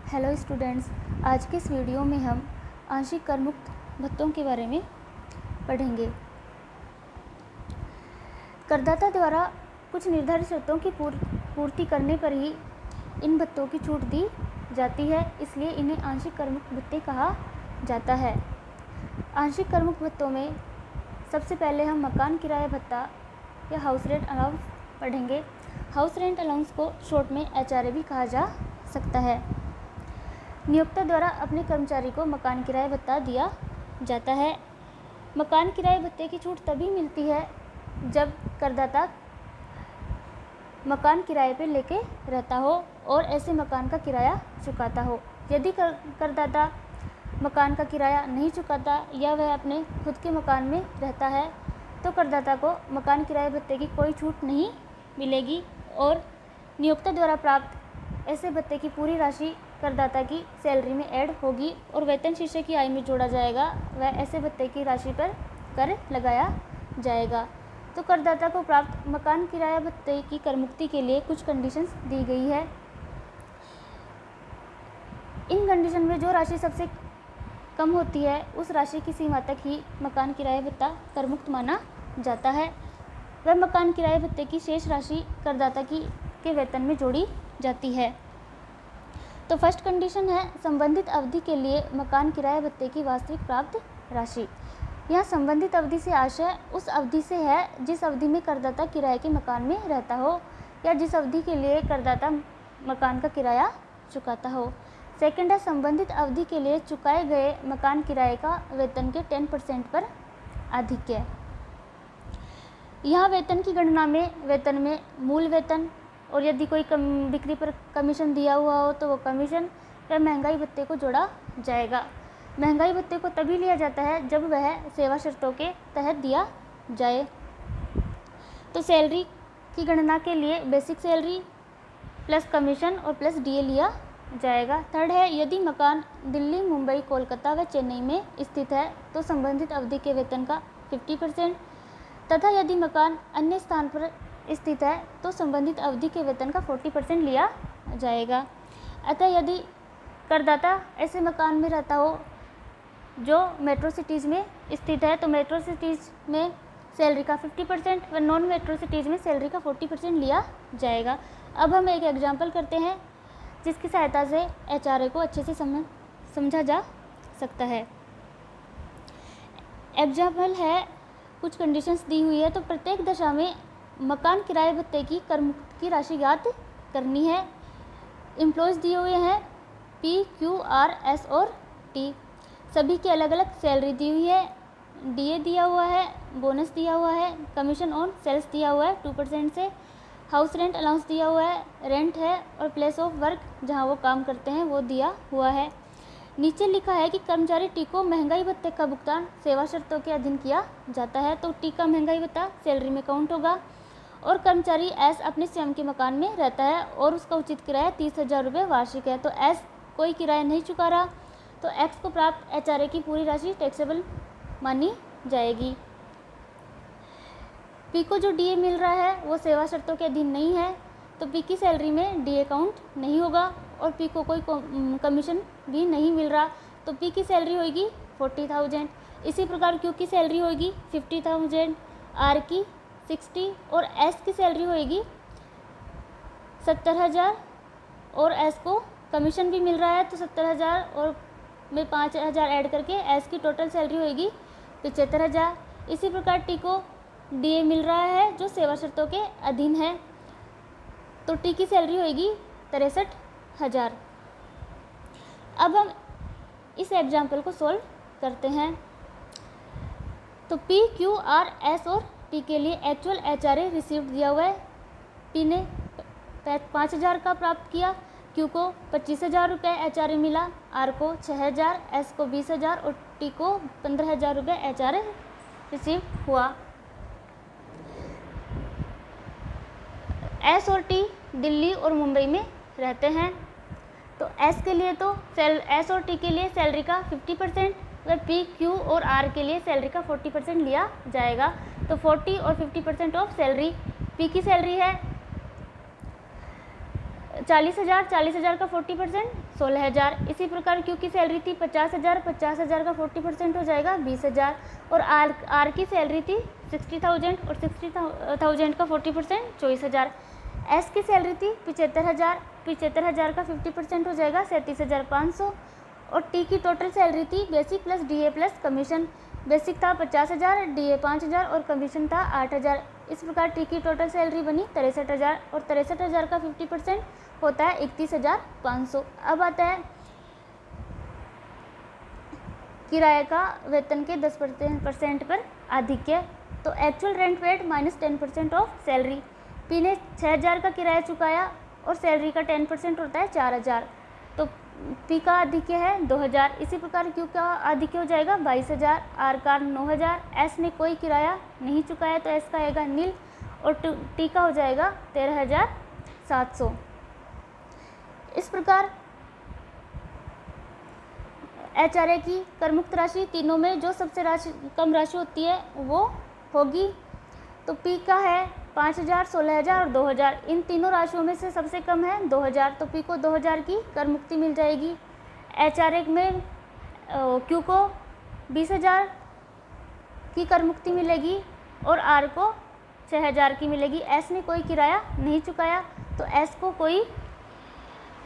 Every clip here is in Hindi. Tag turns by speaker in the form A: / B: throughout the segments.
A: हेलो स्टूडेंट्स, आज के इस वीडियो में हम आंशिक कर मुक्त भत्तों के बारे में पढ़ेंगे। करदाता द्वारा कुछ निर्धारित शर्तों की पूर्ति करने पर ही इन भत्तों की छूट दी जाती है, इसलिए इन्हें आंशिक कर मुक्त भत्ते कहा जाता है। आंशिक कर मुक्त भत्तों में सबसे पहले हम मकान किराया भत्ता या हाउस रेंट अलाउंस पढ़ेंगे। हाउस रेंट अलाउंस को शॉर्ट में HRA भी कहा जा सकता है। नियोक्ता द्वारा अपने कर्मचारी को मकान किराया भत्ता दिया जाता है। मकान किराए भत्ते की छूट तभी मिलती है जब करदाता मकान किराए पर लेके रहता हो और ऐसे मकान का किराया चुकाता हो। यदि करदाता मकान का किराया नहीं चुकाता या वह अपने खुद के मकान में रहता है तो करदाता को मकान किराए भत्ते की कोई छूट नहीं मिलेगी और नियोक्ता द्वारा प्राप्त ऐसे भत्ते की पूरी राशि करदाता की सैलरी में ऐड होगी और वेतन शीर्षक की आय में जोड़ा जाएगा। वह ऐसे भत्ते की राशि पर कर लगाया जाएगा। तो करदाता को प्राप्त मकान किराया भत्ते की कर मुक्ति के लिए कुछ कंडीशंस दी गई है। इन कंडीशन में जो राशि सबसे कम होती है उस राशि की सीमा तक ही मकान किराया भत्ता कर मुक्त माना जाता है। वह मकान किराया भत्ते की शेष राशि करदाता के वेतन में जोड़ी जाती है। तो फर्स्ट कंडीशन है संबंधित अवधि के लिए मकान किराया भत्ते की वास्तविक प्राप्त राशि। यह संबंधित अवधि से आशय उस अवधि से है जिस अवधि में करदाता किराए के मकान में रहता हो या जिस अवधि के लिए करदाता मकान का किराया चुकाता हो। सेकंड है संबंधित अवधि के लिए चुकाए गए मकान किराए का वेतन के 10% पर आधिक्य। यहाँ वेतन की गणना में वेतन में मूल वेतन और यदि कोई बिक्री पर कमीशन दिया हुआ हो तो वो कमीशन या महंगाई भत्ते को जोड़ा जाएगा। महंगाई भत्ते को तभी लिया जाता है जब वह सेवा शर्तों के तहत दिया जाए। तो सैलरी की गणना के लिए बेसिक सैलरी प्लस कमीशन और प्लस DA लिया जाएगा। थर्ड है यदि मकान दिल्ली, मुंबई, कोलकाता व चेन्नई में स्थित है तो संबंधित अवधि के वेतन का 50% तथा यदि मकान अन्य स्थान पर स्थित है तो संबंधित अवधि के वेतन का 40% लिया जाएगा। अतः यदि करदाता ऐसे मकान में रहता हो जो मेट्रो सिटीज़ में स्थित है तो मेट्रो सिटीज़ में सैलरी का 50% व नॉन मेट्रो सिटीज़ में सैलरी का 40% लिया जाएगा। अब हम एक एग्जाम्पल करते हैं जिसकी सहायता से HRA को अच्छे से समझा जा सकता है। एग्जाम्पल है कुछ कंडीशंस दी हुई है तो प्रत्येक दशा में मकान किराए भत्ते की कर मुक्त की राशि ज्ञात करनी है। एम्प्लॉयज़ दिए हुए हैं P, Q, R, S और T। सभी की अलग अलग सैलरी दी हुई है, DA दिया हुआ है, बोनस दिया हुआ है, कमीशन ऑन सेल्स दिया हुआ है 2% से, हाउस रेंट अलाउंस दिया हुआ है, रेंट है और प्लेस ऑफ वर्क जहां वो काम करते हैं वो दिया हुआ है। नीचे लिखा है कि कर्मचारी T को महंगाई भत्ते का भुगतान सेवा शर्तों के अधीन किया जाता है। तो T का महंगाई भत्ता सैलरी में काउंट होगा और कर्मचारी S अपने स्वयं के मकान में रहता है और उसका उचित किराया 30,000 रुपये वार्षिक है। तो S कोई किराया नहीं चुका रहा तो X को प्राप्त HRA की पूरी राशि टैक्सेबल मानी जाएगी। P को जो DA मिल रहा है वो सेवा शर्तों के अधीन नहीं है तो P की सैलरी में DA काउंट नहीं होगा और P को कोई कमीशन भी नहीं मिल रहा तो P की सैलरी होगी 40,000। इसी प्रकार Q की सैलरी होगी 50,000, R की 60 और S की सैलरी होगी 70,000 और S को कमीशन भी मिल रहा है तो 70,000 और में 5,000 ऐड करके S की टोटल सैलरी होगी 75,000। इसी प्रकार T को DA मिल रहा है जो सेवा शर्तों के अधीन है तो T की सैलरी होगी 63,000। अब हम इस एग्जाम्पल को सॉल्व करते हैं। तो P, Q, R, S और T के लिए एक्चुअल HRA रिसीव्ड दिया हुआ है। P ने 5,000 का प्राप्त किया, Q को 25,000 रुपये HRA मिला, R को 6,000, S को 20,000 और T को 15,000 रुपये HRA रिसीव हुआ। S और T दिल्ली और मुंबई में रहते हैं तो S के लिए तो S और T के लिए सैलरी का 50% व P, Q और R के लिए सैलरी का 40% लिया जाएगा। तो 40 और 50% ऑफ सैलरी P की सैलरी है 40,000 का 40% 16,000। इसी प्रकार क्यू की सैलरी थी 50,000, 50,000 का 40% हो जाएगा 20,000। और आर की सैलरी थी 60,000 और 60,000 का 40% 24,000। एस की सैलरी थी 75,000, 75,000 का 50% हो जाएगा 37,500। और टी की टोटल सैलरी थी basic plus DA plus commission. Basic था 50,000, डीए 5,000 और कमीशन था 8,000। इस प्रकार टी की टोटल सैलरी बनी 63,000 और 63,000 का 50% होता है 31,500। अब आता है किराए का वेतन के 10% पर आधिक्य। तो actual rent paid minus 10% of salary. P ने 6,000 का किराया चुकाया और सैलरी का 10% होता है 4,000, तो पी का आधिक्य है 2,000। इसी प्रकार क्यू का आधिक्य हो जाएगा 22,000, आर का 9,000। एस ने कोई किराया नहीं चुकाया तो एस का आएगा नील और टी का हो जाएगा 13,700। इस प्रकार एचआरए की करमुक्त राशि तीनों में जो सबसे कम राशि होती है वो होगी। तो पी का है 5,000, 16,000 और 2,000। इन तीनों राशियों में से सबसे कम है 2,000, तो पी को 2,000 की कर मुक्ति मिल जाएगी। एचआरए में क्यू को 20,000 की कर मुक्ति मिलेगी और आर को 6,000 की मिलेगी। एस ने कोई किराया नहीं चुकाया तो एस को कोई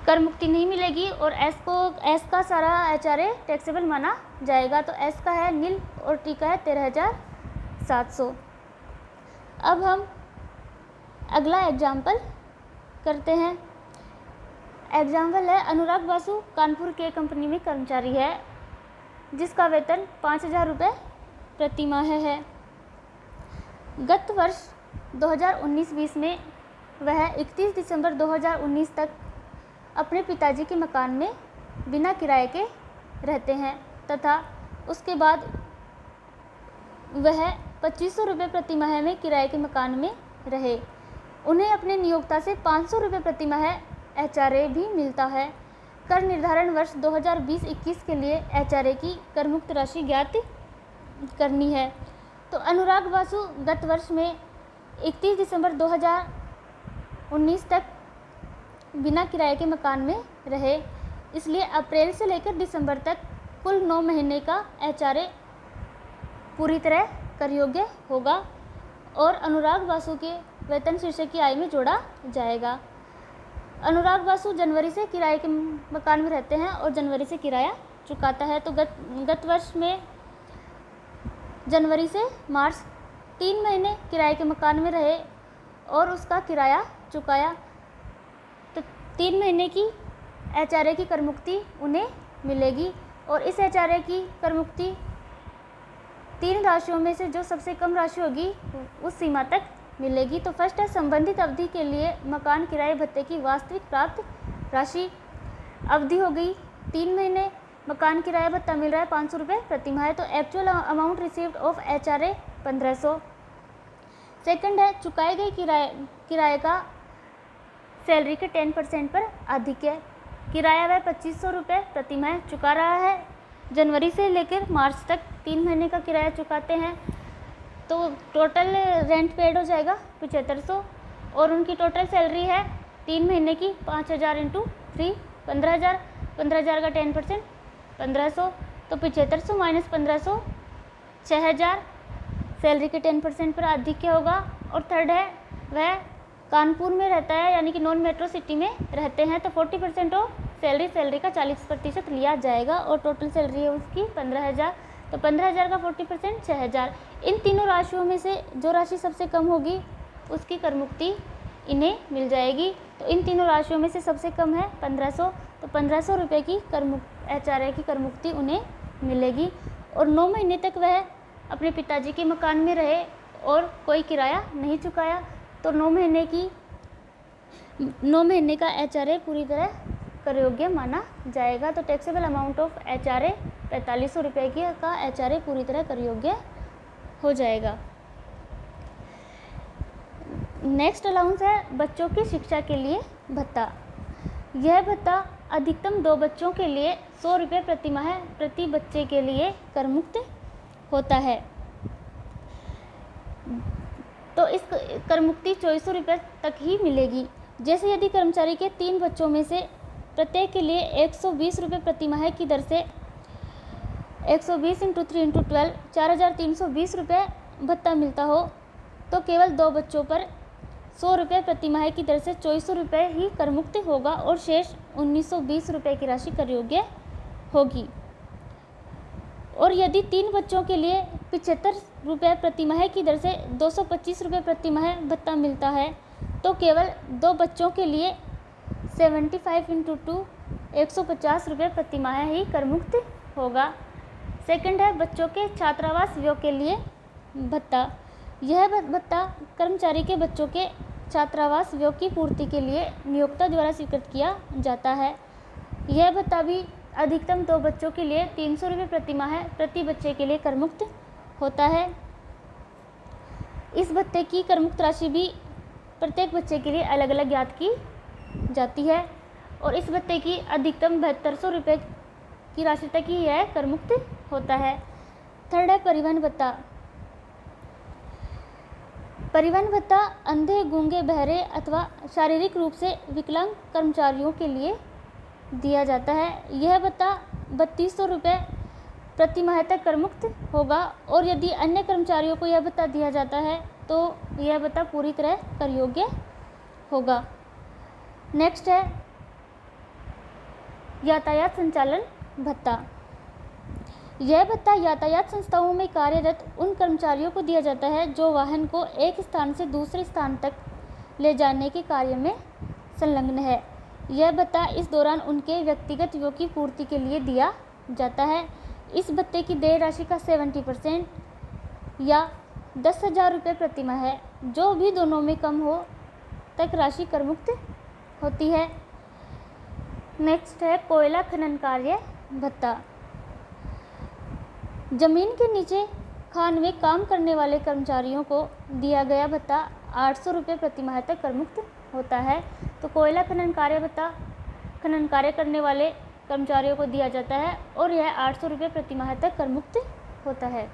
A: कर मुक्ति नहीं मिलेगी और एस का सारा एचआरए टैक्सेबल माना जाएगा। तो एस का है नील और टी का है 13,700। अब हम अगला एग्जाम्पल करते हैं। एग्जाम्पल है अनुराग बासु कानपुर के कंपनी में कर्मचारी है जिसका वेतन 5,000 रुपये प्रति माह है। गत वर्ष 2019-20 में वह 31 दिसंबर 2019 तक अपने पिताजी के मकान में बिना किराए के रहते हैं तथा उसके बाद वह 2,500 रुपये प्रति माह में किराए के मकान में रहे। उन्हें अपने नियोक्ता से 500 रुपये प्रति माह एचआरए भी मिलता है। कर निर्धारण वर्ष 2020-21 के लिए एचआरए की करमुक्त राशि ज्ञात करनी है। तो अनुराग बासु गत वर्ष में 31 दिसंबर 2019 तक बिना किराए के मकान में रहे, इसलिए अप्रैल से लेकर दिसंबर तक कुल 9 महीने का एचआरए पूरी तरह कर योग्य होगा और अनुराग बासु के वेतन शीर्षक की आय में जोड़ा जाएगा। अनुराग बासु जनवरी से किराए के मकान में रहते हैं और जनवरी से किराया चुकाता है। तो गत वर्ष में जनवरी से मार्च 3 महीने किराए के मकान में रहे और उसका किराया चुकाया, तो 3 महीने की एचआरए की करमुक्ति उन्हें मिलेगी। और इस एचआरए की करमुक्ति 3 राशियों में से जो सबसे कम राशि होगी उस सीमा तक मिलेगी। तो फर्स्ट है संबंधित अवधि के लिए मकान किराए भत्ते की वास्तविक प्राप्त राशि। अवधि हो गई 3 महीने, मकान किराया भत्ता मिल रहा है 500 रुपये प्रति माह, तो actual amount received of HRA 1,500। Second है चुकाए गए किराए का सैलरी के 10% पर आधिक्य। किराया वह 2,500 रुपये प्रति माह चुका रहा है। जनवरी से लेकर मार्च तक 3 महीने का किराया चुकाते हैं, तो टोटल रेंट पेड हो जाएगा 7,500 और उनकी टोटल सैलरी है 3 महीने की 5,000 इंटू 3 15,000, 15,000 का 10% 1,500, तो 7,500 माइनस 1,500 6,000 सैलरी के 10% पर आधिक्य होगा। और थर्ड है वह कानपुर में रहता है यानी कि नॉन मेट्रो सिटी में रहते हैं, तो 40% ऑफ सैलरी का 40% लिया जाएगा और टोटल सैलरी है उसकी 15,000, तो 15,000 का 40% 6,000। इन तीनों राशियों में से जो राशि सबसे कम होगी उसकी करमुक्ति इन्हें मिल जाएगी। तो इन तीनों राशियों में से सबसे कम है 1,500, तो 1,500 रुपये की एचआरए की करमुक्ति उन्हें मिलेगी। और 9 महीने तक वह अपने पिताजी के मकान में रहे और कोई किराया नहीं चुकाया, तो 9 महीने का एचआरए पूरी तरह कर योग्य माना जाएगा। तो टैक्सेबल अमाउंट ऑफ एचआरए 4,500 रुपये की का एचआरए पूरी तरह कर योग्य हो जाएगा। नेक्स्ट अलाउंस है बच्चों की शिक्षा के लिए भत्ता। यह भत्ता अधिकतम 2 बच्चों के लिए 100 रुपये प्रति माह प्रति बच्चे के लिए करमुक्त होता है। तो इस करमुक्ति 2,400 रुपये तक ही मिलेगी। जैसे यदि कर्मचारी के 3 बच्चों में से प्रत्येक के लिए 120 रुपये प्रति माह की दर से 120 × 3 × 12 4,320 रुपये भत्ता मिलता हो तो केवल 2 बच्चों पर 100 रुपये प्रति माह की दर से 2400 रुपये ही कर मुक्त होगा और शेष 1920 रुपये की राशि कर योग्य होगी। और यदि 3 बच्चों के लिए 75 रुपये प्रति माह की दर से 225 रुपये प्रति माह भत्ता मिलता है तो केवल 2 बच्चों के लिए 75 × 2 150 रुपये प्रति माह ही कर मुक्त होगा। सेकंड है बच्चों के छात्रावास व्यय के लिए भत्ता। यह भत्ता कर्मचारी के बच्चों के छात्रावास व्यय की पूर्ति के लिए नियोक्ता द्वारा स्वीकृत किया जाता है। यह भत्ता भी अधिकतम 2 बच्चों के लिए 300 रुपये प्रति माह प्रति बच्चे के लिए कर मुक्त होता है। इस भत्ते की कर मुक्त राशि भी प्रत्येक बच्चे के लिए अलग अलग ज्ञात की जाती है और इस भत्ते की अधिकतम 7200 रुपये की राशि तक ही यह कर मुक्त होता है। थर्ड है परिवहन भत्ता। परिवहन भत्ता अंधे, गूंगे, बहरे अथवा शारीरिक रूप से विकलांग कर्मचारियों के लिए दिया जाता है। यह भत्ता 3200 रुपये प्रति माह तक कर मुक्त होगा और यदि अन्य कर्मचारियों को यह भत्ता दिया जाता है तो यह भत्ता पूरी तरह कर योग्य होगा। नेक्स्ट है यातायात संचालन भत्ता। यह भत्ता यातायात संस्थाओं में कार्यरत उन कर्मचारियों को दिया जाता है जो वाहन को एक स्थान से दूसरे स्थान तक ले जाने के कार्य में संलग्न है। यह भत्ता इस दौरान उनके व्यक्तिगत व्यय की पूर्ति के लिए दिया जाता है। इस भत्ते की देय राशि का 70% या 10,000 रुपये प्रति माह है, जो भी दोनों में कम हो तक राशि कर मुक्त होती है। नेक्स्ट है कोयला खनन कार्य भत्ता। जमीन के नीचे खान में काम करने वाले कर्मचारियों को दिया गया भत्ता 800 रुपये प्रति माह तक कर मुक्त होता है। तो कोयला खनन कार्य भत्ता खनन कार्य करने वाले कर्मचारियों को दिया जाता है और यह 800 रुपये प्रति माह तक कर मुक्त होता है।